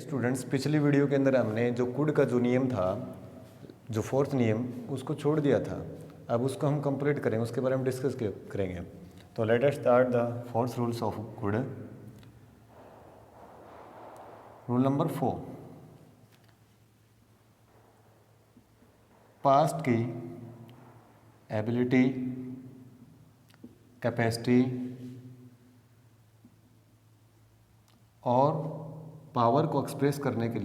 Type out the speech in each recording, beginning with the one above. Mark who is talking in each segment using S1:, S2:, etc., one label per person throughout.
S1: Students, पिछली video के अंदर हमने जो कुड का जो नियम था, जो फोर्थ नियम, उसको छोड़ दिया था। अब उसको हम कंप्लीट करेंगे, उसके बारे में डिस्कस करेंगे। तो let us start the fourth rules of could. Rule number 4, past की एबिलिटी, कैपेसिटी और पावर को एक्सप्रेस करने के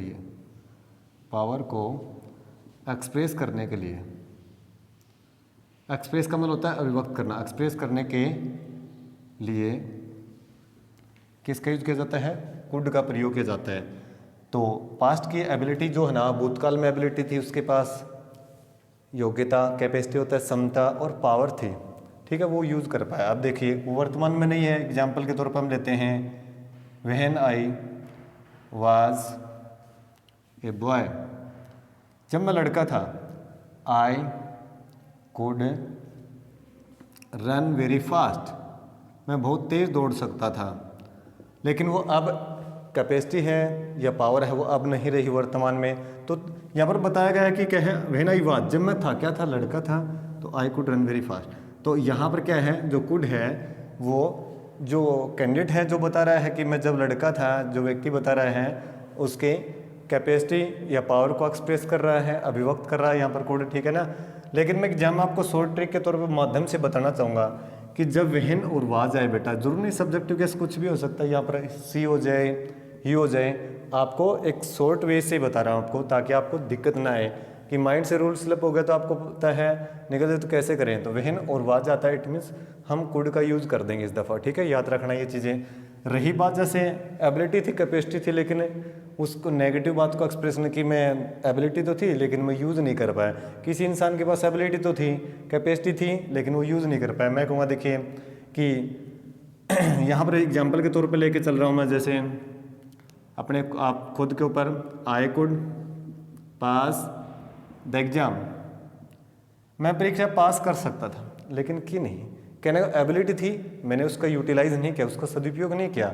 S1: लिए, एक्सप्रेस का मतलब होता है अभिव्यक्त करना। एक्सप्रेस करने के लिए किसका यूज किया जाता है? कुड का प्रयोग किया जाता है। तो पास्ट की एबिलिटी जो है ना, भूतकाल में एबिलिटी थी, उसके पास योग्यता, कैपेसिटी होता है, क्षमता और पावर थी, ठीक है, वो यूज कर पाया। अब देखिए वो वर्तमान में नहीं है। एग्जाम्पल के तौर पर हम लेते हैं, when I was a boy, जब मैं लड़का था, I could run very fast, मैं बहुत तेज दौड़ सकता था। लेकिन वो अब कैपेसिटी है या पावर है, वो अब नहीं रही वर्तमान में। तो यहाँ पर बताया गया है कि क्या है, व्हेन आई वाज, जब मैं था, क्या था, लड़का था, तो I could run very fast. तो यहाँ पर क्या है, जो कुड है वो जो कैंडिडेट है जो बता रहा है कि मैं जब लड़का था, जो व्यक्ति बता रहा है उसके कैपेसिटी या पावर को एक्सप्रेस कर रहा है, अभिव्यक्त कर रहा है यहाँ पर कुड, ठीक है ना। लेकिन मैं एग्जाम में आपको शॉर्ट ट्रिक के तौर पर माध्यम से बताना चाहूँगा कि जब व्हेन और वाज आए बेटा, जरूर नहीं सब्जेक्टिव केस कुछ भी हो सकता है, यहाँ पर सी हो जाए, ही हो जाए। आपको एक शॉर्ट वे से बता रहा हूँ आपको, ताकि आपको दिक्कत ना आए कि माइंड से रूल स्लिप हो गया तो आपको पता है निकल जाए तो कैसे करें। तो व्हेन और वाज आता है, इट मीन्स हम कुड का यूज़ कर देंगे इस दफ़ा, ठीक है, याद रखना ये चीज़ें। रही बात जैसे एबिलिटी थी, कैपेसिटी थी, लेकिन उसको नेगेटिव बात को एक्सप्रेस नहीं की, मैं एबिलिटी तो थी लेकिन मैं यूज़ नहीं कर पाया। किसी इंसान के पास एबिलिटी तो थी, कैपेसिटी थी, लेकिन वो यूज़ नहीं कर पाया। मैं कहूँगा देखिए कि यहाँ पर एग्जाम्पल के तौर पे लेके चल रहा हूँ मैं, जैसे अपने आप खुद के ऊपर, I could pass the exam, मैं परीक्षा पास कर सकता था लेकिन की नहीं, कहने का एबिलिटी थी, मैंने उसका यूटिलाइज नहीं किया, उसका सदुपयोग नहीं किया,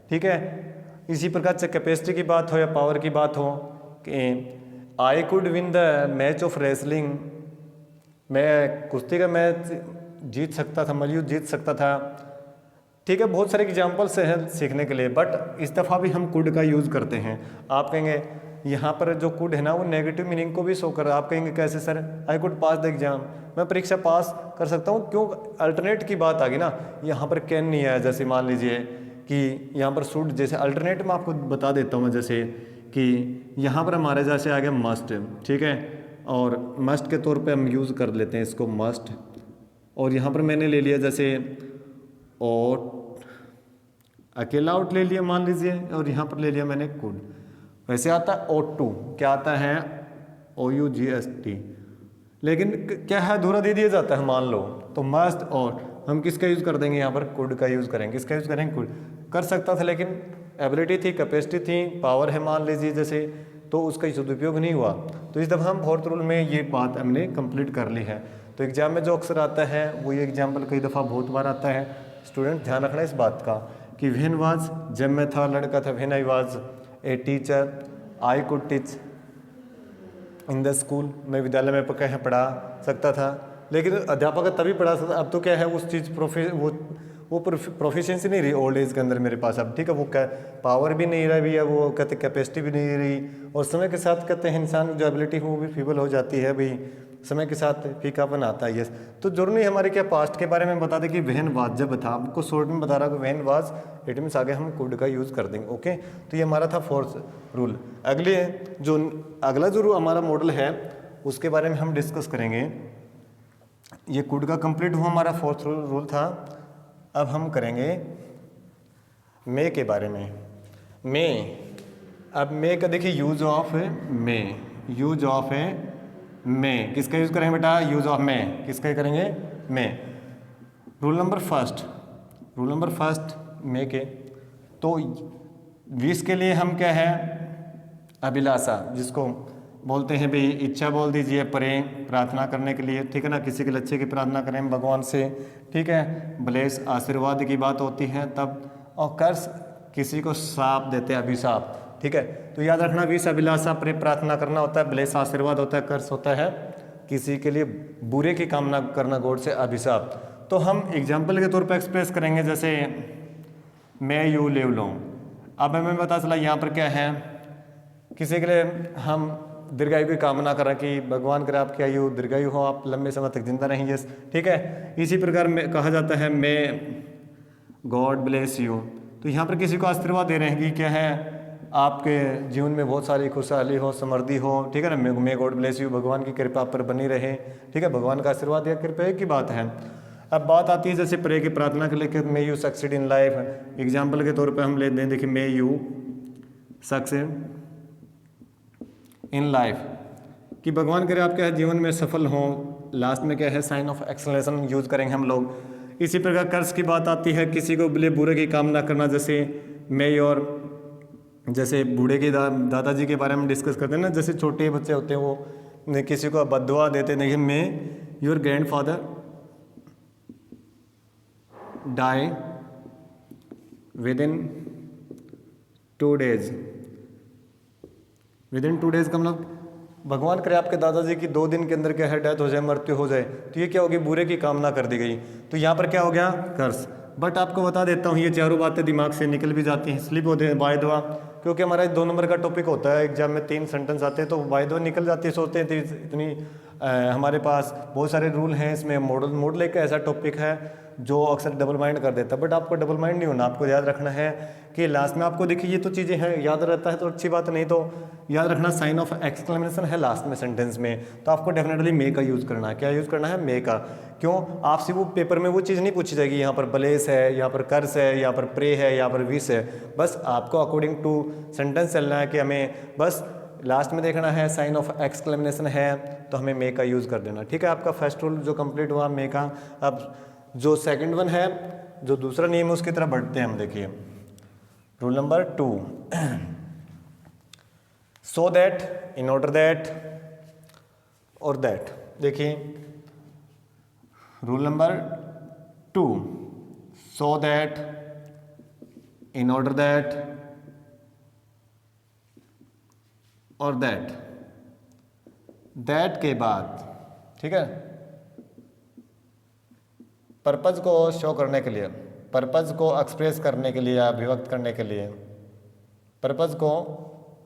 S1: ठीक है। इसी प्रकार से कैपेसिटी की बात हो या पावर की बात हो कि I could win the match of wrestling, मैं कुश्ती का मैच जीत सकता था, मलयुद्ध जीत सकता था, ठीक है। बहुत सारे एग्जाम्पल्स हैं सीखने के लिए, बट इस दफ़ा भी हम कुड का यूज़ करते हैं। आप कहेंगे यहाँ पर जो कुड है ना, वो नेगेटिव मीनिंग को भी शो कर रहा है। आप कहेंगे कैसे sir, I could pass the exam, मैं परीक्षा पास कर सकता हूँ, क्यों? अल्टरनेट की बात आ गई ना, यहाँ पर कैन नहीं आया। जैसे मान लीजिए कि यहाँ पर शुड, जैसे अल्टरनेट में आपको बता देता हूँ मैं, जैसे कि यहाँ पर हमारे जैसे आ गया मस्ट, ठीक है, और मस्ट के तौर पे हम यूज़ कर लेते हैं इसको, मस्ट। और यहाँ पर मैंने ले लिया जैसे और अकेला आउट ले लिया मान लीजिए, और यहाँ पर ले लिया मैंने कुड। वैसे आता है ought to, क्या आता है, OUGST, लेकिन क्या है, अधूरा दे दिया जाता है मान लो, तो मस्ट और हम किसका यूज़ कर देंगे, यहाँ पर कुड का यूज़ करेंगे। किसका यूज़ करेंगे? कुड। कर सकता था लेकिन एबिलिटी थी, कैपेसिटी थी, पावर है मान लीजिए जैसे, तो उसका सदुपयोग नहीं हुआ। तो इस दफ़ा हम फोर्थ रूल में ये बात हमने कंप्लीट कर ली है। तो एग्जाम में जो अक्सर आता है वो ये एग्जाम्पल कई दफ़ा बहुत बार आता है। स्टूडेंट ध्यान रखना इस बात का कि व्हेन वाज, जब मैं था, लड़का था, when I was a teacher, I could teach in the school, मैं विद्यालय में पढ़ा सकता था, लेकिन अध्यापक तभी पढ़ा सकता। अब तो क्या है, उस चीज़ वो प्रोफिशिएंसी नहीं रही ओल्ड एज के अंदर मेरे पास अब, ठीक है, वो क्या पावर भी नहीं रही है, वो कहते कैपेसिटी भी नहीं रही, और समय के साथ कहते हैं इंसान जो एबिलिटी है वो भी फीबल हो जाती है भाई, समय के साथ फीकापन आता है। यस, तो जरूरी नहीं हमारे क्या पास्ट के बारे में बता दें कि व्हेन वाज जब था, आपको शॉर्ट में बता रहा कि व्हेन वाज, इट मीन्स आगे हम कुड का यूज़ कर देंगे। ओके, तो ये हमारा था फोर्थ रूल। अगला जो हमारा मॉडल है उसके बारे में हम डिस्कस करेंगे। ये कुड का कंप्लीट हुआ, हमारा फोर्थ रूल था। अब हम करेंगे मे के बारे में। मे, अब मे का देखिए use of May, use of May, किसका यूज करेंगे बेटा? यूज ऑफ मे, किसका करेंगे? मे। रूल नंबर फर्स्ट मे के, तो विश के लिए हम क्या है, अभिलाषा, जिसको बोलते हैं भाई इच्छा बोल दीजिए, प्रेम, प्रार्थना करने के लिए, ठीक है ना, किसी के लक्ष्य की प्रार्थना करें भगवान से, ठीक है। ब्लेस, आशीर्वाद की बात होती है तब। और कर्स, किसी को श्राप देते हैं, अभिशाप, ठीक है। तो याद रखना विष अभिलाषा प्रे प्रार्थना करना होता है, ब्लेस आशीर्वाद होता है, कर्स होता है किसी के लिए बुरे की कामना करना, गॉड से अभिशाप। तो हम एग्जाम्पल के तौर पर एक्सप्रेस करेंगे, जैसे मैं यू लिव लॉन्ग। अब हमें पता चला यहाँ पर क्या है, किसी के लिए हम दीर्घायु की कामना करें कि भगवान करे आपकी आयु दीर्घायु हो, आप लंबे समय तक जिंदा रहेंगे, ठीक है। इसी प्रकार में कहा जाता है मे गॉड ब्लेस यू। तो यहाँ पर किसी को आशीर्वाद दे रहे हैं कि क्या है, आपके जीवन में बहुत सारी खुशहाली हो, समृद्धि हो, ठीक है ना। मे गॉड ब्लेस यू, भगवान की कृपा आप पर बनी रहे, ठीक है। भगवान का आशीर्वाद या कृपा की बात है। अब बात आती है जैसे प्रे की प्रार्थना के लिए, may you succeed in life. Example के तौर पर हम लेते हैं, देखिए may you succeed in life, कि भगवान करे आप क्या है जीवन में सफल हों। लास्ट में क्या है, साइन ऑफ एक्सक्लेमेशन यूज करेंगे हम लोग। इसी प्रकार कर्ज की बात आती है, किसी को लिए बुरे की कामना करना, जैसे मे और जैसे बूढ़े के दादाजी के बारे में डिस्कस करते हैं ना, जैसे छोटे बच्चे होते हैं वो किसी को बद्दुआ देते नहीं, may your grandfather die within 2 days। Within 2 days का मतलब भगवान करे आपके दादाजी की 2 दिन के अंदर क्या है डेथ हो जाए, मृत्यु हो जाए, तो ये क्या होगी, बुरे की कामना कर दी गई। तो यहाँ पर क्या हो गया, कर्स। बट आपको बता देता हूँ ये चारों बातें दिमाग से निकल भी जाती हैं, स्लिप होते हैं बाय दुआ, क्योंकि हमारा 2 नंबर का टॉपिक होता है एग्जाम में, 3 सेंटेंस आते हैं तो बाय दुआ निकल जाती है। सोचते हैं इतनी हमारे पास बहुत सारे रूल हैं इसमें। मॉडल एक ऐसा टॉपिक है जो अक्सर डबल माइंड कर देता है, बट आपको डबल माइंड नहीं होना। आपको याद रखना है कि लास्ट में आपको देखिए ये तो चीज़ें हैं, याद रहता है तो अच्छी बात, नहीं तो याद रखना साइन ऑफ एक्सक्लेमेशन है लास्ट में सेंटेंस में, तो आपको डेफिनेटली मे का यूज़ करना है। क्या यूज़ करना है, मे का। क्यों, आपसे वो पेपर में वो चीज़ नहीं पूछी जाएगी, यहाँ पर ब्लेस है, यहाँ पर कर्स है, यहाँ पर प्रे है, यहाँ पर विश है। बस आपको अकॉर्डिंग टू सेंटेंस चलना है कि हमें बस लास्ट में देखना है साइन ऑफ एक्सक्लेमेशन है तो हमें मे का यूज़ कर देना, ठीक है। आपका फर्स्ट रूल जो कंप्लीट हुआ मे का। अब जो सेकंड वन है, जो दूसरा नियम है, उसकी तरफ बढ़ते हैं हम। देखिए rule number 2, so that, in order that और दैट। देखिए rule number 2, so that, in order that और दैट। दैट के बाद, ठीक है, पर्पज को शो करने के लिए, पर्पज को एक्सप्रेस करने के लिए, अभिव्यक्त करने के लिए, पर्पज को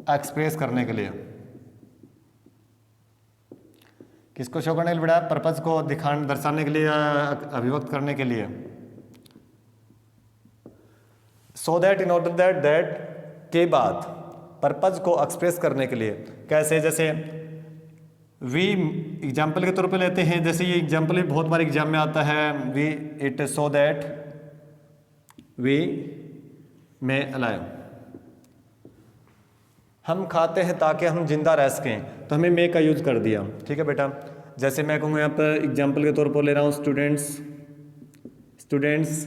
S1: एक्सप्रेस करने के लिए, किसको शो करने के लिए बेटा, पर्पज को दर्शाने के लिए या अभिव्यक्त करने के लिए। सो that, in order that, that के बाद पर्पज को एक्सप्रेस करने के लिए। कैसे, जैसे वी एग्जाम्पल के तौर पे लेते हैं, जैसे ये एग्जाम्पल भी बहुत बार एग्जाम में आता है, we eat so that we may alive. हम खाते हैं ताकि हम जिंदा रह सकें, तो हमें मे का यूज कर दिया, ठीक है बेटा। जैसे मैं कहूँगा यहाँ पर एग्जाम्पल के तौर पर ले रहा हूँ, students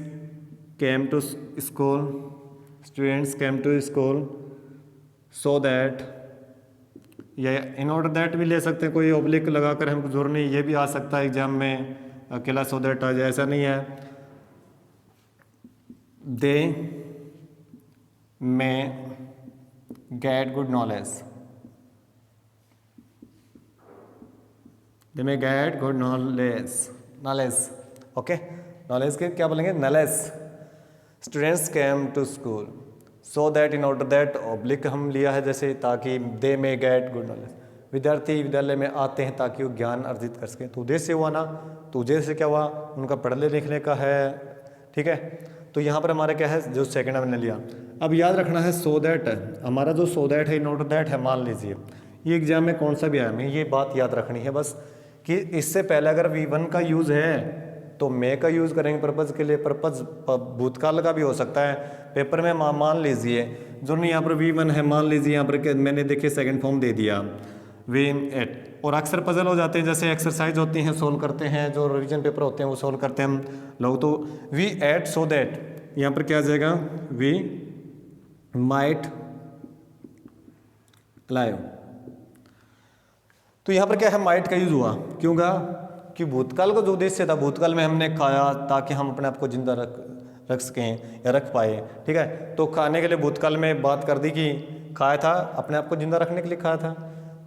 S1: came to school, students came to school so that, या इन ऑर्डर दैट भी ले सकते हैं, कोई ऑब्लिक लगाकर हमको जोर नहीं, ये भी आ सकता है एग्जाम में, अकेला सो दैट आ जाए ऐसा नहीं है। They may get good knowledge, they may get good knowledge, knowledge, okay, knowledge के क्या बोलेंगे, knowledge. Students came to school so that, in order that, oblique हम लिया है जैसे, ताकि दे में गेट गुड नॉलेज। विद्यार्थी विद्यालय में आते हैं ताकि वो ज्ञान अर्जित कर सकें, तो उद्देश्य हुआ ना, तो उद्देश्य से क्या हुआ, उनका पढ़ने लिखने का है, ठीक है। तो यहाँ पर हमारा क्या है, जो सेकंड हमने लिया। अब याद रखना है सो दैट, हमारा जो सो दैट है, इन ऑर्डर दैट है, मान लीजिए ये एग्जाम में कौन सा भी आया, हमें ये बात याद रखनी है बस, कि इससे पहले अगर V1 का यूज़ है तो मे का यूज़ करेंगे पर्पज़ के लिए। पर्पज़ भूतकाल का भी हो सकता है पेपर में, मान लीजिए जो नहीं यहाँ पर V1 है, मान लीजिए यहाँ पर मैंने देखिए सेकंड फॉर्म दे दिया V8, और अक्सर पजल हो जाते हैं, जैसे एक्सरसाइज होती हैं सोल्व करते हैं, जो रिवीजन पेपर होते हैं वो सोल्व करते हैं हम लोग, तो V8 सो दैट यहाँ पर क्या आ जाएगा, वी माइट लाइव। तो यहाँ पर क्या है, माइट का यूज हुआ, क्यों का, कि भूतकाल का जो उद्देश्य था, भूतकाल में हमने खाया ताकि हम अपने आप को जिंदा रख सकें या रख पाए, ठीक है। तो खाने के लिए भूतकाल में बात कर दी कि खाया था, अपने आप को जिंदा रखने के लिए खाया था।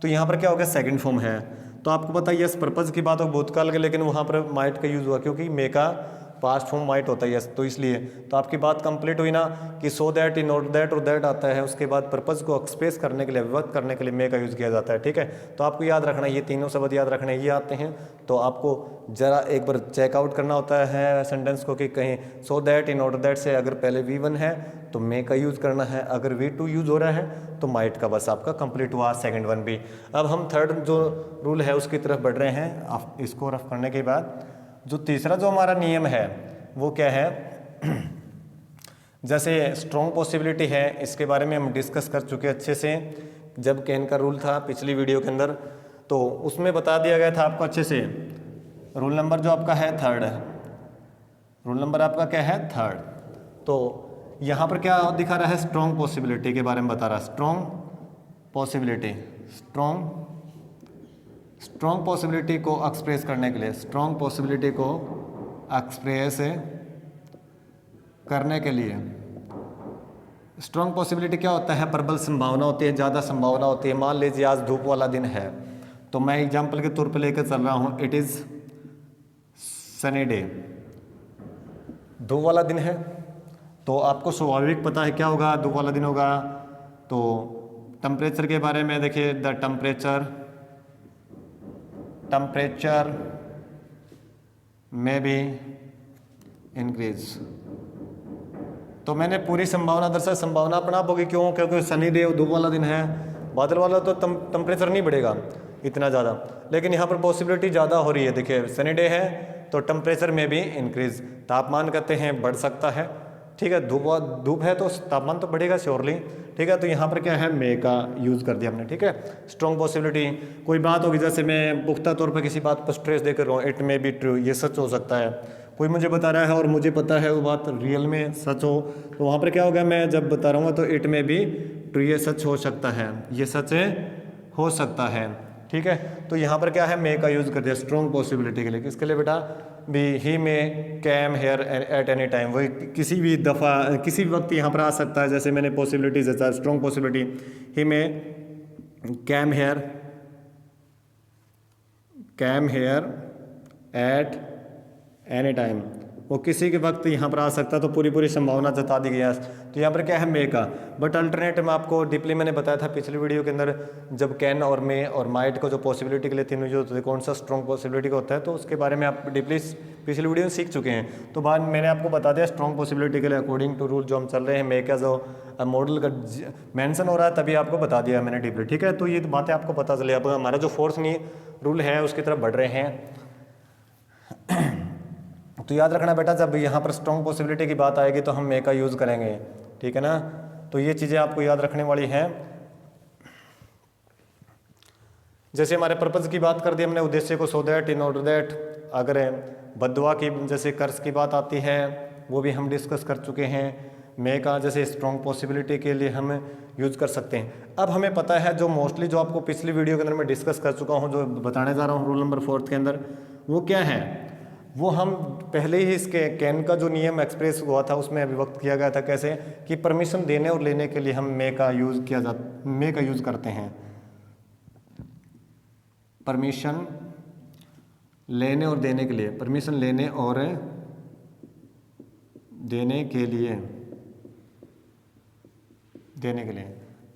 S1: तो यहाँ पर क्या हो गया, सेकंड फॉर्म है। तो आपको पता है यस पर्पज की बात हो भूतकाल के, लेकिन वहाँ पर माइट का यूज़ हुआ क्योंकि मे का पास्ट फॉर्म माइट होता है यस, तो इसलिए। तो आपकी बात कंप्लीट हुई ना कि सो दैट, इन ऑर्डर दैट और दैट आता है, उसके बाद पर्पज को एक्सप्रेस करने के लिए, अभिव्यक्त करने के लिए मे का यूज़ किया जाता है। ठीक है, तो आपको याद रखना ये तीनों शब्द याद रखने ये आते हैं। तो आपको जरा एक बार चेकआउट करना होता है सेंटेंस को कि कहीं सो दैट, इन ऑर्डर दैट से अगर पहले V1 है तो मे का यूज़ करना है, अगर V2 यूज़ हो रहा है तो माइट का, बस आपका कंप्लीट हुआ सेकंड वन भी। अब हम थर्ड जो रूल है उसकी तरफ बढ़ रहे हैं। इसको रफ करने के बाद जो तीसरा जो हमारा नियम है वो क्या है, जैसे स्ट्रॉन्ग पॉसिबिलिटी है, इसके बारे में हम डिस्कस कर चुके अच्छे से जब कैन का रूल था पिछली वीडियो के अंदर, तो उसमें बता दिया गया था आपको अच्छे से। रूल नंबर जो आपका है थर्ड, रूल नंबर आपका क्या है थर्ड। तो यहाँ पर क्या दिखा रहा है, स्ट्रॉन्ग पॉसिबिलिटी के बारे में बता रहा है। स्ट्रॉन्ग पॉसिबिलिटी, स्ट्रॉन्ग पॉसिबिलिटी को एक्सप्रेस करने के लिए, स्ट्रॉन्ग पॉसिबिलिटी को एक्सप्रेस करने के लिए, स्ट्रॉन्ग पॉसिबिलिटी क्या होता है, प्रबल संभावना होती है, ज़्यादा संभावना होती है। मान लीजिए आज धूप वाला दिन है, तो मैं एग्जाम्पल के तौर पे लेकर चल रहा हूँ, इट इज़ सनी डे, धूप वाला दिन है। तो आपको स्वाभाविक पता है क्या होगा, धूप वाला दिन होगा। तो टेम्परेचर के बारे में देखिए, द टेम्परेचर में भी इंक्रीज। तो मैंने पूरी संभावना दरअसल संभावना अपना आप होगी, क्यों, क्योंकि सनी डे धूप वाला दिन है, बादल वाला तो टेम्परेचर नहीं बढ़ेगा इतना ज़्यादा, लेकिन यहाँ पर पॉसिबिलिटी ज़्यादा हो रही है। देखिए सनी डे है तो टेम्परेचर में भी इंक्रीज, तापमान कहते हैं बढ़ सकता है। ठीक है, धूप है तो तापमान तो बढ़ेगा श्योरली। ठीक है, तो यहाँ पर क्या है, मे का यूज़ कर दिया हमने। ठीक है, स्ट्रॉन्ग पॉसिबिलिटी, कोई बात होगी जैसे मैं पुख्ता तौर पर किसी बात पर स्ट्रेस देकर रहा हूँ, इट मे बी ट्रू, ये सच हो सकता है। कोई मुझे बता रहा है और मुझे पता है वो बात रियल में सच हो, तो वहाँ पर क्या होगा, मैं जब बता रहा हूँ तो इट में भी ट्रू, ये सच हो सकता है, ये सच हो सकता है। ठीक है, तो यहाँ पर क्या है, मे का यूज़ कर दिया स्ट्रॉन्ग पॉसिबिलिटी के लिए। किसके लिए बेटा, भी he may came here at any time, वही किसी भी दफ़ा किसी भी वक्त यहाँ पर आ सकता है। जैसे मैंने पॉसिबिलिटी जैसा strong possibility, he may came here at any time, वो किसी के वक्त यहाँ पर आ सकता है, तो पूरी संभावना जता दी गई है। तो यहाँ पर क्या है, मे का। बट अल्टरनेट में आपको डीपली मैंने बताया था पिछली वीडियो के अंदर, जब कैन और मे और माइट को जो पॉसिबिलिटी के लिए तीनों यूज होते हैं, कौन सा स्ट्रॉन्ग पॉसिबिलिटी का होता है, तो उसके बारे में आप डीपली पिछली वीडियो में सीख चुके हैं। तो बाद मैंने आपको बता दिया स्ट्रॉन्ग पॉसिबिलिटी के लिए अकॉर्डिंग टू रूल जो हम चल रहे हैं, मे का जो मॉडल का मेंशन हो रहा है, तभी आपको बता दिया मैंने डीपली। ठीक है, तो ये बातें आपको पता चले। अब हमारा जो फोर्थ रूल है उसकी तरफ बढ़ रहे हैं। तो याद रखना बेटा, जब यहाँ पर स्ट्रॉन्ग पॉसिबिलिटी की बात आएगी तो हम मे का यूज़ करेंगे। ठीक है ना, तो ये चीज़ें आपको याद रखने वाली हैं। जैसे हमारे पर्पज़ की बात कर दी हमने, उद्देश्य को, सो दैट, इन ऑर्डर दैट। अगर बद्दुआ की जैसे कर्ज की बात आती है वो भी हम डिस्कस कर चुके हैं। मे का जैसे स्ट्रॉन्ग पॉसिबिलिटी के लिए हम यूज़ कर सकते हैं। अब हमें पता है जो मोस्टली जो आपको पिछली वीडियो के अंदर मैं डिस्कस कर चुका हूँ, जो बताने जा रहा हूँ रूल नंबर 4 के अंदर, वो क्या है, वो हम पहले ही इसके कैन का जो नियम एक्सप्रेस हुआ था उसमें अभिव्यक्त किया गया था। कैसे कि परमिशन देने और लेने के लिए हम मे का यूज़ करते हैं। परमिशन लेने और देने के लिए, परमिशन लेने और देने के लिए,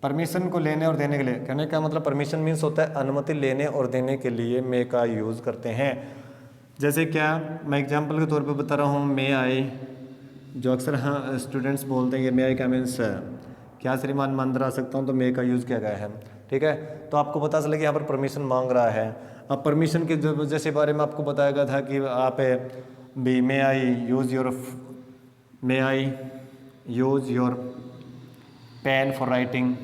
S1: परमिशन को लेने और देने के लिए, कहने का मतलब परमिशन मीन्स होता है अनुमति लेने और देने के लिए मे का यूज़ करते हैं। जैसे क्या, मैं एग्जांपल के तौर पे बता रहा हूँ, मे आई, जो अक्सर हाँ स्टूडेंट्स बोलते हैं ये मे आई का मीन्स क्या श्रीमान मैं अंदर आ सकता हूँ, तो मे का यूज़ किया गया है। ठीक है, तो आपको पता चले कि यहाँ पर परमिशन मांग रहा है। अब परमिशन के जैसे बारे में आपको बताया गया था कि आप भी may I use your pen for writing,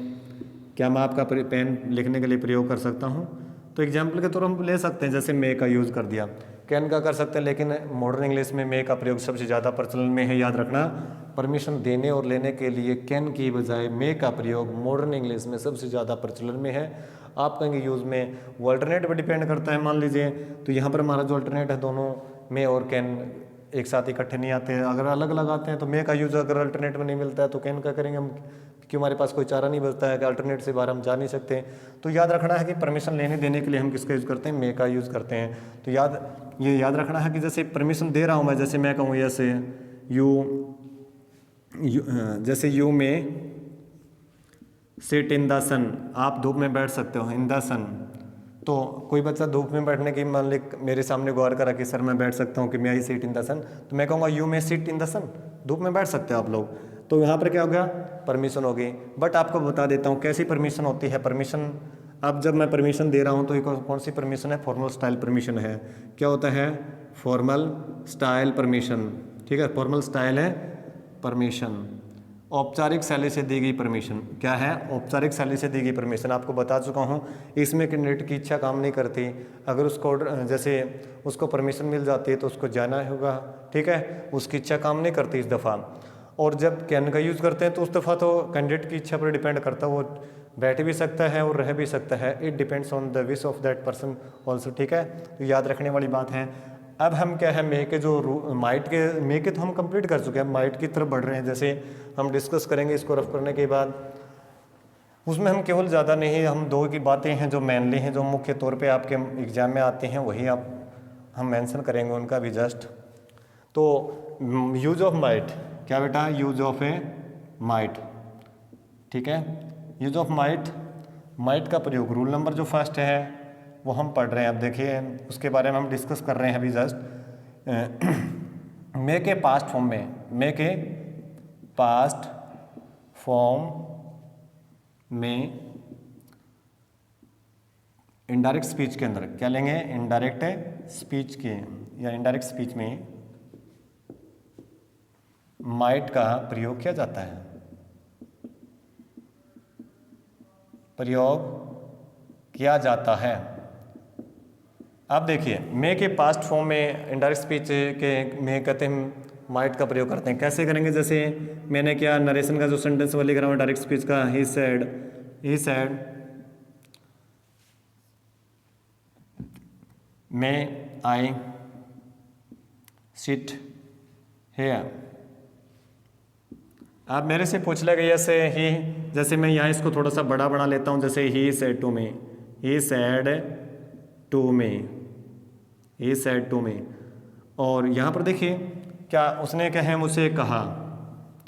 S1: क्या मैं आपका पेन लिखने के लिए प्रयोग कर सकता हूँ। तो एग्जाम्पल के तौर हम ले सकते हैं, जैसे मे का यूज़ कर दिया, कैन का कर सकते हैं, लेकिन मॉडर्न इंग्लिश में मे का प्रयोग सबसे ज़्यादा प्रचलन में है। याद रखना, परमिशन देने और लेने के लिए कैन की बजाय मे का प्रयोग मॉडर्न इंग्लिश में सबसे ज़्यादा प्रचलन में है। आप कहेंगे यूज़ में, वो अल्टरनेट पर डिपेंड करता है। मान लीजिए तो यहाँ पर हमारा जो अल्टरनेट है, दोनों मे और कैन एक साथ इकट्ठे नहीं आते हैं, अगर अलग अलग आते हैं तो मे का यूज़ अगर अल्टरनेट में नहीं मिलता है तो कैन का करेंगे हम, क्योंकि हमारे पास कोई चारा नहीं बचता है कि अल्टरनेट से बाहर हम जा नहीं सकते। तो याद रखना है कि परमिशन लेने देने के लिए हम किसका यूज़ करते हैं, मे का यूज़ करते हैं। तो ये याद रखना है कि जैसे परमिशन दे रहा हूँ मैं, जैसे मैं कहूँ जैसे जैसे यू में सिट इन द सन, आप धूप में बैठ सकते हो, इन द सन। तो कोई बच्चा धूप में बैठने की मान ली मेरे सामने गौर करा कि सर मैं बैठ सकता हूँ, कि मैं आई सीट इन द सन, तो मैं कहूँगा यू में सिट इन द सन, धूप में बैठ सकते हो आप लोग। तो यहाँ पर क्या हो गया, परमिशन हो गई। बट आपको बता देता हूँ कैसी परमिशन होती है। परमिशन अब जब मैं परमिशन दे रहा हूँ तो ये कौन सी परमिशन है, फॉर्मल स्टाइल परमिशन है। क्या होता है, फॉर्मल स्टाइल परमिशन, ठीक है, फॉर्मल स्टाइल है परमिशन। औपचारिक शैली से दी गई परमिशन क्या है, औपचारिक शैली से दी गई परमिशन। आपको बता चुका हूँ, इसमें कैंडिडेट की इच्छा काम नहीं करती। अगर उसको जैसे उसको परमिशन मिल जाती है तो उसको जाना होगा, ठीक है, उसकी इच्छा काम नहीं करती इस दफ़ा। और जब कैन का यूज़ करते हैं तो उस दफ़ा तो कैंडिडेट की इच्छा पर डिपेंड करता है, वो बैठ भी सकता है और रह भी सकता है। It depends on the wish of that person also, ठीक है। तो याद रखने वाली बात है। अब हम क्या है, मे के जो माइट के, मे के तो हम कंप्लीट कर चुके हैं, माइट की तरफ बढ़ रहे हैं। जैसे हम डिस्कस करेंगे इसको रफ करने के बाद, उसमें हम केवल ज़्यादा नहीं, हम दो की बातें हैं जो मेनली हैं, जो मुख्य तौर पे आपके एग्जाम में आते हैं, वही हम मेंशन करेंगे उनका भी जस्ट। तो यूज ऑफ माइट, क्या बेटा, यूज ऑफ ए माइट, ठीक है, यूज ऑफ माइट, माइट का प्रयोग। रूल नंबर जो फर्स्ट है वो हम पढ़ रहे हैं। अब देखिए उसके बारे में हम डिस्कस कर रहे हैं अभी जस्ट। मे के पास्ट फॉर्म में, मे के पास्ट फॉर्म में इनडायरेक्ट स्पीच के अंदर क्या लेंगे, इनडायरेक्ट स्पीच के या इनडायरेक्ट स्पीच में माइट का प्रयोग किया जाता है, प्रयोग किया जाता है। अब देखिए मे के पास्ट फॉर्म में इनडायरेक्ट स्पीच के में कहते हैं माइट का प्रयोग करते हैं। कैसे करेंगे, जैसे मैंने क्या नरेशन का जो सेंटेंस वो लिख रहा हूँ डायरेक्ट स्पीच का, he said may I sit here. आप मेरे से पूछ लेंगे जैसे ही, जैसे मैं यहाँ इसको थोड़ा सा बड़ा बना लेता हूँ, जैसे he said to me, he said to me, he said to me. और यहाँ पर देखिए क्या उसने क्या है मुझसे कहा,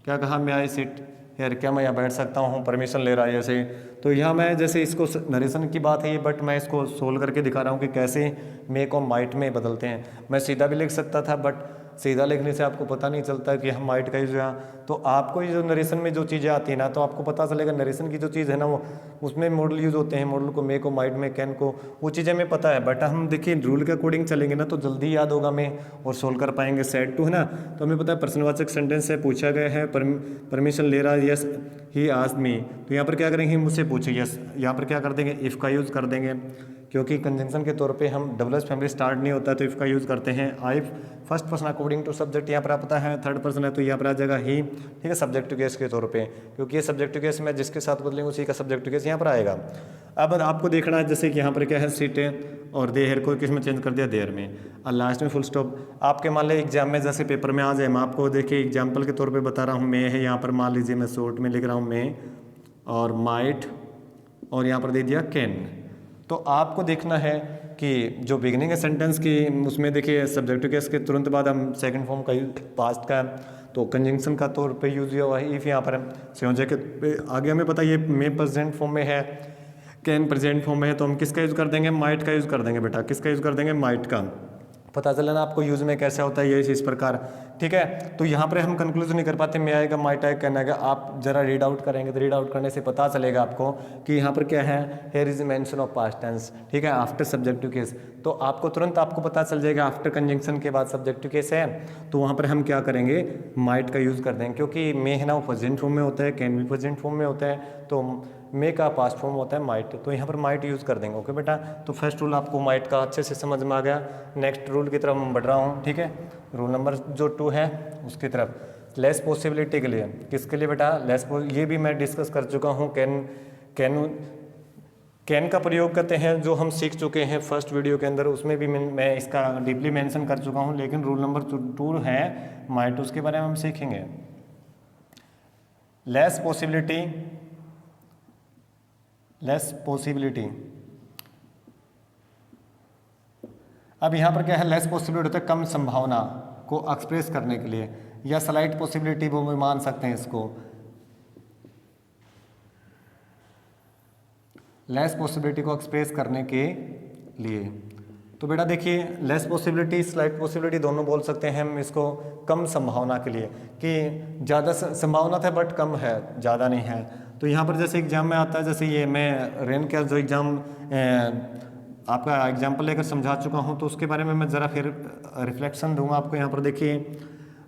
S1: क्या कहा, मैं आई सिट हियर, क्या मैं यहाँ बैठ सकता हूँ, परमिशन ले रहा है जैसे। तो यहाँ मैं जैसे इसको नरेशन की बात है ये, बट मैं इसको सोल्व करके दिखा रहा हूँ कि कैसे मे को माइट में बदलते हैं। मैं सीधा भी लिख सकता था, बट सीधा लिखने से आपको पता नहीं चलता कि हम माइट का यूज यहाँ। तो आपको ये जो नरेशन में जो चीज़ें आती हैं ना, तो आपको पता चलेगा नरेशन की जो चीज़ है ना, वो उसमें मॉडल यूज होते हैं, मॉडल को, मे को, माइट में, कैन को, वो चीज़ें हमें पता है। बट हम देखिए रूल के अकॉर्डिंग चलेंगे ना तो जल्दी याद होगा हमें और सोल्व कर पाएंगे। सेड टू है ना, तो हमें पता है प्रश्नवाचक सेंटेंस से पूछा गया है, परमिशन ले रहा है, यस ही आस्क्ड मी। तो यहाँ पर क्या करेंगे, मुझसे पूछे, यस, यहाँ पर क्या कर देंगे, इफ़ का यूज़ कर देंगे, क्योंकि कंजंक्शन के तौर पे हम डबल एस फैमिली स्टार्ट नहीं होता तो इफ़ का यूज़ करते हैं। I first person according to subject, यहाँ पर आप पता है थर्ड पर्सन है तो यहाँ पर आ जाएगा ही, ठीक है, सब्जेक्ट टू केस के तौर पे, क्योंकि ये सब्जेक्ट टू केस में जिसके साथ बदलेंगे उसी का सब्जेक्ट टू केस यहाँ पर आएगा। अब आपको देखना है जैसे कि यहाँ पर क्या है, सीट है और देयर को किस में चेंज कर दिया, देयर में, और लास्ट में फुल स्टॉप। आपके मान लीजिए एग्जाम में जैसे पेपर में आ जाए, मैं आपको देखिए एग्जाम्पल के तौर पर बता रहा हूँ, मैं है यहाँ पर मान लीजिए मैं शॉर्ट में लिख रहा हूँ मैं और माइट, और यहाँ पर दे दिया कैन। तो आपको देखना है कि जो बिगनिंग है सेंटेंस की, उसमें देखिए सब्जेक्टिव केस के तुरंत बाद हम सेकंड फॉर्म का पास्ट का, तो कंजंक्शन का तौर पे यूज हुआ है इफ़। यहाँ पर संयोजक के आगे हमें पता ये मे प्रेजेंट फॉर्म में है, कैन प्रेजेंट फॉर्म में है, तो हम किसका यूज़ कर देंगे, माइट का यूज़ कर देंगे बेटा, किसका यूज़ कर देंगे, माइट का। पता चला ना आपको यूज़ में कैसा होता है ये इस प्रकार, ठीक है। तो यहाँ पर हम कंक्लूजन नहीं कर पाते, मैं आएगा माइट आएगा कहना आएगा, आप जरा रीड आउट करेंगे तो रीड आउट करने से पता चलेगा आपको कि यहाँ पर क्या है, here is mention of past tense, ठीक है, आफ्टर सब्जेक्टिव केस। तो आपको तुरंत आपको पता चल जाएगा आफ्टर कंजंक्शन के बाद सब्जेक्टिव केस है, तो वहाँ पर हम क्या करेंगे, माइट का यूज़ कर देंगे, क्योंकि मे है ना वो प्रेजेंट फॉर्म में होता है, कैन भी प्रेजेंट फॉर्म में होता है, तो मे का पास्ट फॉर्म होता है माइट, तो यहाँ पर माइट यूज़ कर देंगे। ओके बेटा, तो फर्स्ट रूल आपको माइट का अच्छे से समझ में आ गया। नेक्स्ट रूल की तरफ मैं बढ़ रहा हूँ, ठीक है। रूल नंबर जो 2 है उसकी तरफ, लेस पॉसिबिलिटी के लिए, किसके लिए बेटा, ये भी मैं डिस्कस कर चुका हूँ। कैन का प्रयोग करते हैं जो हम सीख चुके हैं फर्स्ट वीडियो के अंदर, उसमें भी मैं इसका डीपली मेंशन कर चुका हूँ, लेकिन रूल नंबर 2 है माइट, उसके बारे में हम सीखेंगे। Less possibility. अब यहाँ पर क्या है, लेस पॉसिबिलिटी होता है कम संभावना को एक्सप्रेस करने के लिए, या स्लाइट पॉसिबिलिटी वो भी मान सकते हैं इसको, लेस पॉसिबिलिटी को एक्सप्रेस करने के लिए। तो बेटा देखिए, लेस पॉसिबिलिटी स्लाइट पॉसिबिलिटी दोनों बोल सकते हैं हम इसको कम संभावना के लिए, कि ज़्यादा संभावना था बट कम है, ज़्यादा नहीं है। तो यहाँ पर जैसे एग्जाम में आता है, जैसे ये मैं रेन का जो एग्ज़ाम आपका एग्जाम्पल लेकर समझा चुका हूँ, तो उसके बारे में मैं ज़रा फिर रिफ्लेक्शन दूंगा आपको। यहाँ पर देखिए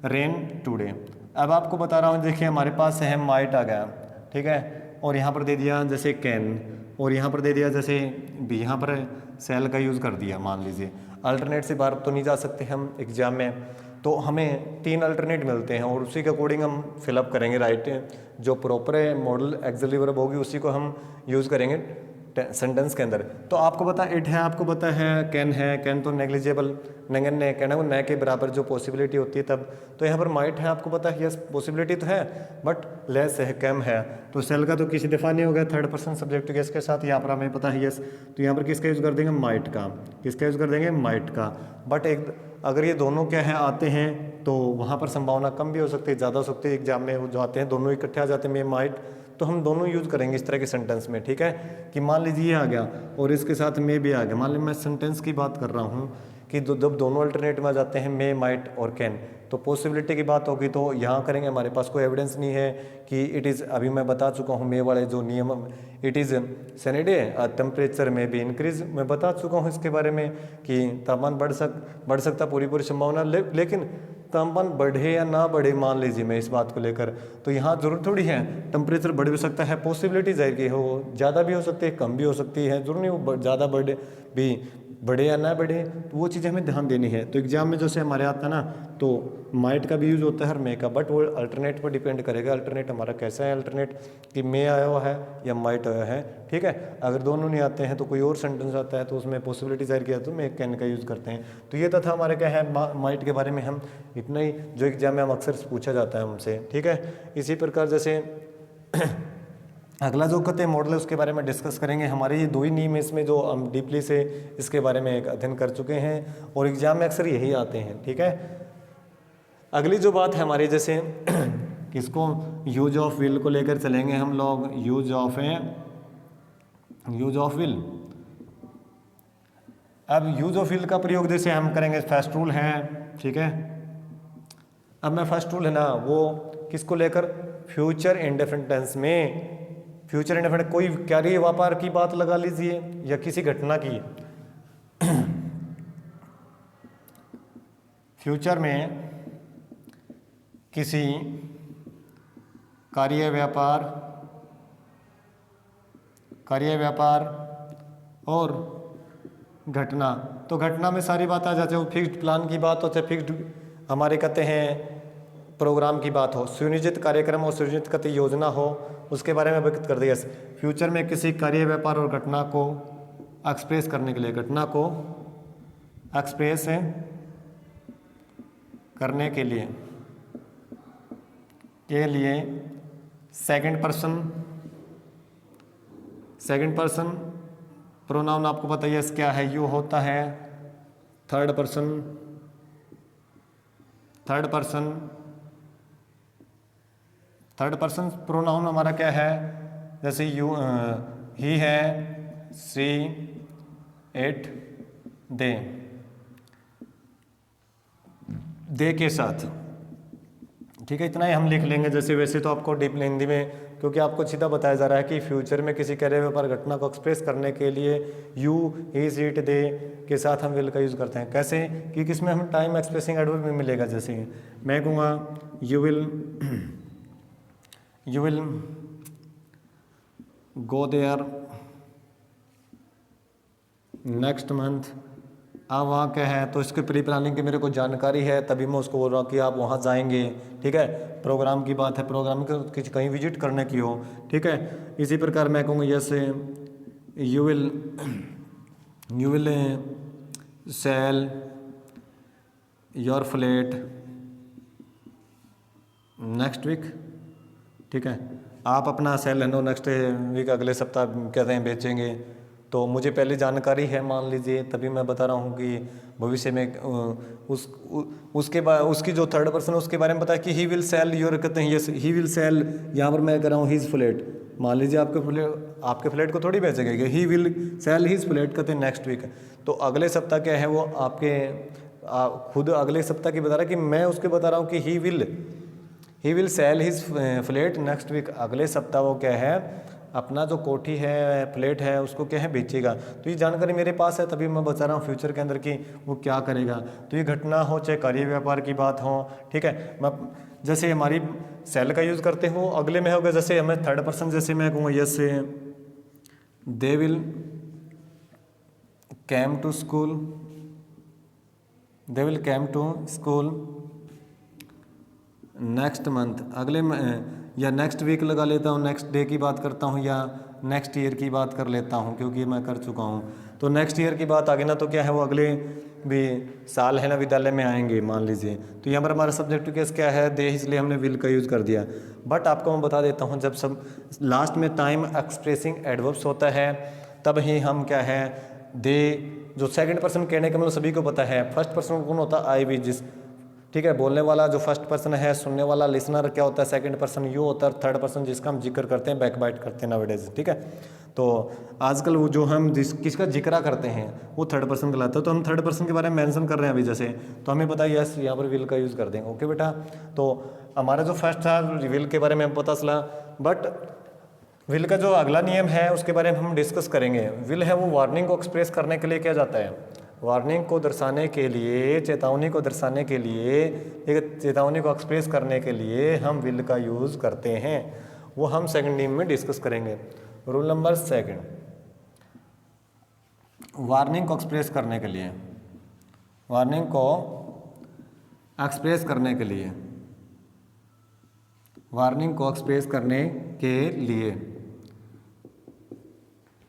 S1: रेन टुडे, अब आपको बता रहा हूँ, देखिए हमारे पास है माइट आ गया, ठीक है, और यहाँ पर दे दिया जैसे कैन, और यहाँ पर दे दिया जैसे भी, यहाँ पर सेल का यूज़ कर दिया मान लीजिए। अल्टरनेट से बाहर तो नहीं जा सकते हम एग्जाम में, तो हमें 3 अल्टरनेट मिलते हैं और उसी के अकॉर्डिंग हम फिलअप करेंगे, राइट। जो प्रॉपर है मॉडल एक्सेल वर्ब होगी उसी को हम यूज़ करेंगे सेंटेंस के अंदर। तो आपको पता इट है, आपको पता है कैन तो नेग्लिजिबल, नगण्य, कहना वो न के बराबर जो पॉसिबिलिटी होती है तब। तो यहाँ पर माइट है, आपको पता है यस पॉसिबिलिटी तो है बट लेस है, कम है। तो सेल का तो किसी दफ़ा नहीं हो गया, थर्ड पर्सन सब्जेक्ट केस के साथ, यहाँ पर हमें पता है यस। तो यहाँ पर किसका यूज़ कर देंगे, माइट का। किसका यूज़ कर देंगे, माइट का। बट एक अगर ये दोनों क्या है आते हैं तो वहाँ पर संभावना कम भी हो सकती है, ज़्यादा हो सकती है। एग्जाम में वो जो आते हैं दोनों इकट्ठे आ जाते हैं मे माइट, तो हम दोनों यूज़ करेंगे इस तरह के सेंटेंस में, ठीक है। कि मान लीजिए ये आ गया और इसके साथ मे भी आ गया, मान लीजिए मैं सेंटेंस की बात कर रहा हूँ कि जब दोनों अल्टरनेट में आ जाते हैं मे, माइट और कैन, तो पॉसिबिलिटी की बात होगी तो यहाँ करेंगे। हमारे पास कोई एविडेंस नहीं है कि इट इज़, अभी मैं बता चुका हूँ मे वाले जो नियम, it is sunny day temperature में भी इंक्रीज, मैं बता चुका हूँ इसके बारे में कि तापमान बढ़ सकता पूरी संभावना, लेकिन तापमान बढ़े या ना बढ़े मान लीजिए मैं इस बात को लेकर, तो यहाँ जरूर थोड़ी है टेम्परेचर बढ़ भी सकता है, पॉसिबिलिटी जाहिर की हो ज़्यादा भी हो सकती है कम भी हो सकती है, जरूर नहीं वो ज़्यादा बढ़े या ना बढ़े, तो वो चीज़ें हमें ध्यान देनी है। तो एग्जाम में जैसे हमारे आता है ना, तो माइट का भी यूज़ होता है और मे का, बट वो अल्टरनेट पर डिपेंड करेगा, अल्टरनेट हमारा कैसा है, अल्टरनेट कि मे आया हुआ है या माइट आया है, ठीक है। अगर दोनों नहीं आते हैं तो कोई और सेंटेंस आता है तो उसमें पॉसिबिलिटी जाहिर किया तो मे कैन का यूज़ करते हैं। तो ये था हमारे क्या है माइट के बारे में, हम इतना ही जो एग्जाम में हम अक्सर पूछा जाता है हमसे, ठीक है। इसी प्रकार जैसे अगला जो कहते हैं मॉडल है उसके बारे में डिस्कस करेंगे। हमारे ये 2 ही नियम इसमें जो हम डीपली से इसके बारे में एक अध्ययन कर चुके हैं और एग्जाम में अक्सर यही आते हैं, ठीक है। अगली जो बात है हमारी जैसे किसको, यूज ऑफ विल को लेकर चलेंगे हम लोग। Use of will. अब यूज ऑफ विल का प्रयोग जैसे हम करेंगे, फर्स्ट रूल है, ठीक है। अब मैं फर्स्ट रूल है ना वो किसको लेकर, फ्यूचर इंडेफिनिट टेंस में, फ्यूचर इंडेफिनिट कोई कार्य व्यापार की बात लगा लीजिए या किसी घटना की, फ्यूचर में किसी कार्य व्यापार और घटना, तो घटना में सारी बात आ जाती है, वो फिक्स्ड प्लान की बात होती है, फिक्स्ड हमारे कहते हैं प्रोग्राम की बात हो, सुनियोजित कार्यक्रम और सुनियोजित कहते योजना हो, उसके बारे में व्यक्त कर दिया। फ्यूचर में किसी कार्य व्यापार और घटना को एक्सप्रेस करने के लिए, घटना को एक्सप्रेस करने के लिए सेकंड पर्सन प्रोनाउन आपको पता है क्या है, यू होता है। थर्ड पर्सन प्रोनाउन हमारा क्या है, जैसे यू, ही है, सी, इट, दे के साथ, ठीक है। इतना ही हम लिख लेंगे। जैसे वैसे तो आपको डीप हिंदी में, क्योंकि आपको सीधा बताया जा रहा है कि फ्यूचर में किसी कार्य व्यापार घटना को एक्सप्रेस करने के लिए यू, ही, सी, इट, दे के साथ हम विल का यूज़ करते हैं। कैसे कि किसमें हम टाइम एक्सप्रेसिंग एडवर्ब में मिलेगा। जैसे मैं कहूँगा you will go there next month. अब वहाँ क्या है तो इसके प्री प्लानिंग की मेरे को जानकारी है, तभी मैं उसको बोल रहा हूँ कि आप वहाँ जाएंगे, ठीक है। प्रोग्राम की बात है, प्रोग्राम की कहीं विजिट करने की हो, ठीक है। इसी प्रकार मैं कहूँगा जैसे you will sell your flat next week, ठीक है। आप अपना सेल है नो नेक्स्ट वीक अगले सप्ताह कहते हैं बेचेंगे, तो मुझे पहले जानकारी है मान लीजिए, तभी मैं बता रहा हूँ कि भविष्य में उसके बाद उसकी जो थर्ड पर्सन उसके बारे में पता है कि ही विल सेल योर, कहते हैं यस ही विल सेल, यहाँ पर मैं कर रहा हूँ हीज फ्लैट, मान लीजिए आपके फ्लैट को थोड़ी बेचेगा, he will sell his flat कहते हैं नेक्स्ट वीक। तो अगले सप्ताह क्या है वो आपके खुद अगले सप्ताह की बता रहा है कि मैं उसके बता रहा हूँ कि he will sell his flat next week, अगले सप्ताह वो क्या है अपना जो कोठी है फ्लैट है उसको क्या है बेचेगा। तो ये जानकारी मेरे पास है, तभी मैं बता रहा हूँ फ्यूचर के अंदर कि वो क्या करेगा। तो ये घटना हो चाहे कार्य व्यापार की बात हो, ठीक है। मैं जैसे हमारी सेल का यूज़ करते हो अगले में होगा, जैसे हमें थर्ड पर्सन, जैसे मैं कहूँगा yes they will came to school, they will came to school next month, अगले या नेक्स्ट वीक लगा लेता हूँ, नेक्स्ट डे की बात करता हूँ, या नेक्स्ट ईयर की बात कर लेता हूँ क्योंकि मैं कर चुका हूँ। तो नेक्स्ट ईयर की बात आगे ना, तो क्या है वो अगले भी साल है ना विद्यालय में आएंगे मान लीजिए। तो यहाँ पर हमारा सब्जेक्ट केस क्या है दे, इसलिए हमने विल का यूज़ कर दिया। बट आपको मैं बता देता हूँ, जब सब लास्ट में टाइम एक्सप्रेसिंग एडवर्ब्स होता है तब ही हम क्या है दे, जो सेकंड पर्सन कहने का मतलब सभी को पता है, फर्स्ट पर्सन कौन होता है आई भी, जिस ठीक है बोलने वाला जो फर्स्ट पर्सन है, सुनने वाला लिसनर क्या होता है सेकंड पर्सन यू होता है, थर्ड पर्सन जिसका हम जिक्र करते हैं बैक बाइट करते हैं नावेडेज, ठीक है। तो आजकल वो जो हम किसका जिक्र करते हैं वो थर्ड पर्सन कहलाता है। तो हम थर्ड पर्सन के बारे में मेंशन कर रहे हैं अभी, जैसे तो हमें पता है यस यहाँ पर विल का यूज़ कर देंगे, ओके बेटा। तो हमारा जो फर्स्ट था विल के बारे में पता चला, बट विल का जो अगला नियम है उसके बारे में हम डिस्कस करेंगे। विल है वो वार्निंग को एक्सप्रेस करने के लिए क्या जाता है, वार्निंग को दर्शाने के लिए, चेतावनी को दर्शाने के लिए, एक चेतावनी को एक्सप्रेस करने के लिए हम विल का यूज़ करते हैं, वो हम सेकंड नियम में डिस्कस करेंगे। रूल नंबर सेकंड, वार्निंग को एक्सप्रेस करने के लिए, वार्निंग को एक्सप्रेस करने के लिए, वार्निंग को एक्सप्रेस करने के लिए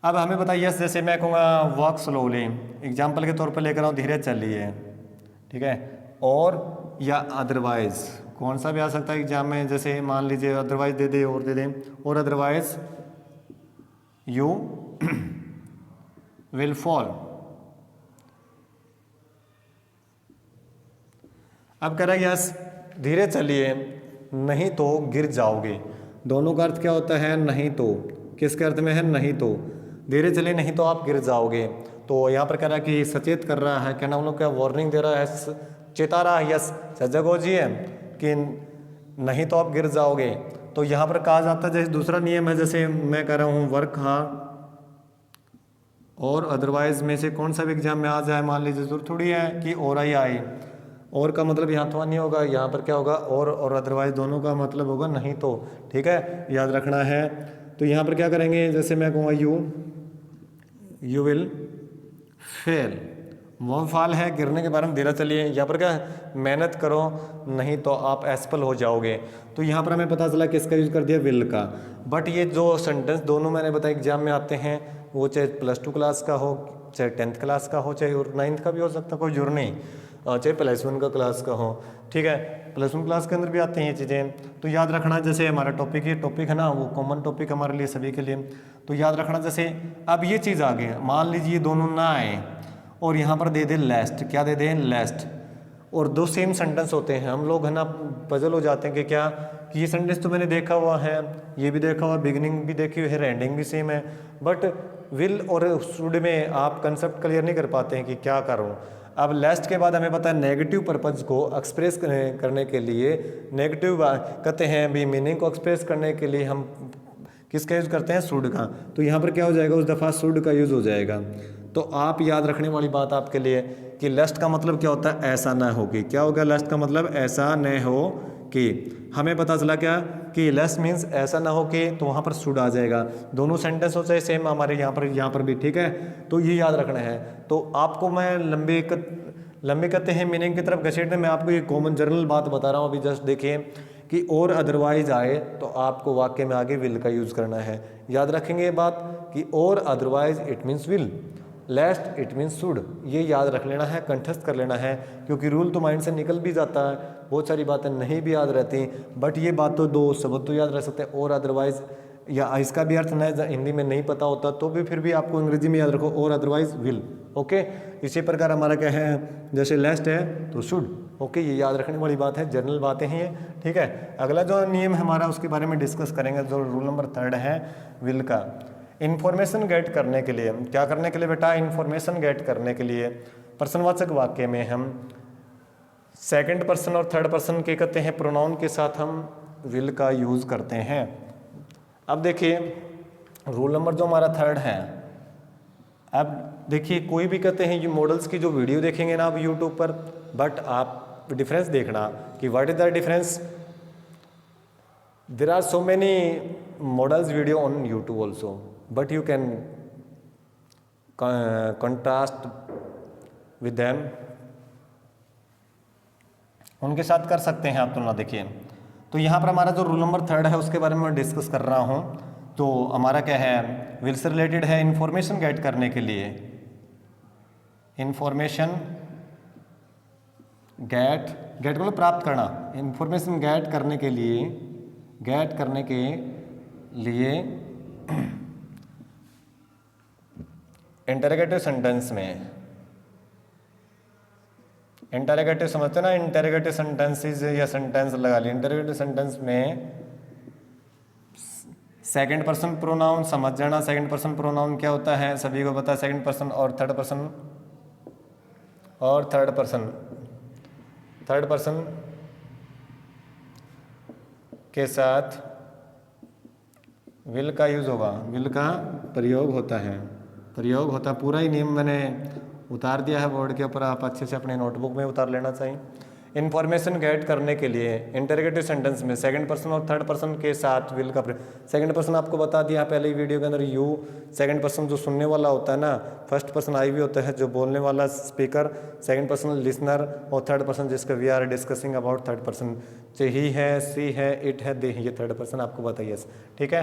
S1: अब हमें बताइए यस, जैसे मैं कहूँगा वॉक स्लोली, एग्जाम्पल के तौर पर लेकर आऊँ धीरे चलिए, ठीक है, और या अदरवाइज कौन सा भी आ सकता है एग्जाम में, जैसे मान लीजिए अदरवाइज दे दे और दे दें, और अदरवाइज यू विल फॉल। अब कह रहा है यस धीरे चलिए नहीं तो गिर जाओगे, दोनों का अर्थ क्या होता है नहीं तो, किसके अर्थ में है नहीं तो, धीरे चलिए नहीं तो आप गिर जाओगे। तो यहाँ पर कह रहा है कि सचेत कर रहा है, क्या नाम लोग क्या वार्निंग दे रहा है, चेता रहा है, यस सजगो जी है कि नहीं तो आप गिर जाओगे। तो यहाँ पर कहा जाता है जैसे दूसरा नियम है, जैसे मैं कह रहा हूँ वर्क हार्ड और अदरवाइज में से कौन सा भी एग्जाम में आ जाए मान लीजिए, जरूर थोड़ी है कि और ही आए, और का मतलब यहाँ तो नहीं होगा, यहाँ पर क्या होगा और अदरवाइज दोनों का मतलब होगा नहीं तो, ठीक है याद रखना है। तो यहाँ पर क्या करेंगे, जैसे मैं कहूँगा यू विल फेल, वो फाल है गिरने के बारे में धीरे चलिए, यहाँ पर क्या मेहनत करो नहीं तो आप असफल हो जाओगे। तो यहाँ पर हमें पता चला किसका यूज़ कर दिया विल का। बट ये जो सेंटेंस दोनों मैंने बताया एग्जाम में आते हैं, वो चाहे +2 क्लास का हो, चाहे 10th क्लास का हो, चाहे 9th का भी हो सकता है, कोई जरूर नहीं, चाहे +1 का क्लास का हो, ठीक है +1 क्लास के अंदर भी आते हैं ये चीज़ें। तो याद रखना जैसे हमारा टॉपिक है ना, वो कॉमन टॉपिक हमारे लिए सभी के लिए, तो याद रखना जैसे अब ये चीज़ आ गई, मान लीजिए दोनों ना आए और यहाँ पर दे दे लेस्ट, क्या दे दें लेस्ट, और दो सेम सेंटेंस होते हैं, हम लोग है ना पजल हो जाते हैं कि क्या कि ये सेंटेंस तो मैंने देखा हुआ है, ये भी देखा हुआ, बिगिनिंग भी देखी हुई है, एंडिंग भी सेम है, बट विल और शुड में आप कंसेप्ट क्लियर नहीं कर पाते हैं कि क्या करूँ। अब लास्ट के बाद हमें पता है नेगेटिव पर्पज़ को एक्सप्रेस करने के लिए, नेगेटिव कहते हैं भी मीनिंग को एक्सप्रेस करने के लिए हम किसका यूज़ करते हैं शुड का। तो यहाँ पर क्या हो जाएगा उस दफ़ा शुड का यूज़ हो जाएगा। तो आप याद रखने वाली बात आपके लिए कि लस्ट का मतलब क्या होता है ऐसा ना हो कि, क्या होगा लस्ट का मतलब ऐसा न हो कि, हमें पता चला क्या कि लस्ट मीन्स ऐसा ना हो कि, तो वहाँ पर शुड आ जाएगा। दोनों सेंटेंस हो चाहे सेम हमारे यहाँ पर भी, ठीक है तो ये याद रखना है। तो आपको मैं लंबे कहते हैं मीनिंग की तरफ घसीटने में आपको ये कॉमन जनरल बात बता रहा हूँ। अभी जस्ट देखिए कि और अदरवाइज आए तो आपको वाक्य में आगे विल का यूज़ करना है। याद रखेंगे ये बात कि और otherwise it means will, lest it means should, ये याद रख लेना है, कंठस्थ कर लेना है, क्योंकि रूल तो माइंड से निकल भी जाता है बहुत सारी बातें नहीं भी याद रहती, बट ये बात तो दो शब्द तो याद रह सकते हैं, और अदरवाइज, या इसका भी अर्थ न हिंदी में नहीं पता होता तो भी फिर भी आपको अंग्रेजी में याद रखो, और अदरवाइज विल। ओके, इसी प्रकार हमारा क्या है, जैसे लेस्ट है तो शुड। ओके, ये याद रखने वाली बात है, जनरल बातें ही है। ठीक है, अगला जो नियम है हमारा उसके बारे में डिस्कस करेंगे, जो रूल नंबर 3 है विल का। इन्फॉर्मेशन गेट करने के लिए, क्या करने के लिए बेटा, इन्फॉर्मेशन गेट करने के लिए प्रश्नवाचक वाक्य में हम सेकंड पर्सन और थर्ड पर्सन के कहते हैं प्रोनाउन के साथ हम विल का यूज करते हैं। अब देखिए रूल नंबर जो हमारा 3 है, अब देखिए कोई भी कहते हैं ये मॉडल्स की जो वीडियो देखेंगे ना आप यूट्यूब पर, बट आप डिफरेंस देखना कि what is the difference. There are so many models video on YouTube also, but you can contrast with them, उनके साथ कर सकते हैं आप तुलना। देखिए तो यहाँ पर हमारा जो रूल नंबर 3 है उसके बारे में मैं डिस्कस कर रहा हूँ। तो हमारा क्या है, विल से रिलेटेड है इंफॉर्मेशन गेट करने के लिए, इंफॉर्मेशन गेट मतलब प्राप्त करना, इंफॉर्मेशन गेट करने के लिए इंटरोगेटिव सेंटेंस में, इंटरोगेटिव समझते ना, इंटरोगेटिव सेंटेंसेस या सेंटेंस लगा ली, इंटरोगेटिव सेंटेंस में सेकंड पर्सन प्रोनाउन समझ जाना। सेकंड पर्सन प्रोनाउन क्या होता है सभी को पता है, सेकंड पर्सन और थर्ड पर्सन के साथ विल का यूज होगा, विल का प्रयोग होता है, पूरा ही नियम मैंने उतार दिया है बोर्ड के ऊपर, आप अच्छे से अपने नोटबुक में उतार लेना चाहिए। इन्फॉर्मेशन गेट करने के लिए इंटरोगेटिव सेंटेंस में सेकंड पर्सन और थर्ड पर्सन के साथ विल का प्रयोग। सेकंड पर्सन आपको बता दिया पहले ही वीडियो के अंदर, यू। सेकंड पर्सन जो सुनने वाला होता है ना, फर्स्ट पर्सन आई भी होता है जो बोलने वाला स्पीकर, सेकंड पर्सन लिसनर, और थर्ड पर्सन जिसका we are discussing about third person, he है, सी है, इट है, दे, ये थर्ड पर्सन आपको बताइए। ठीक है,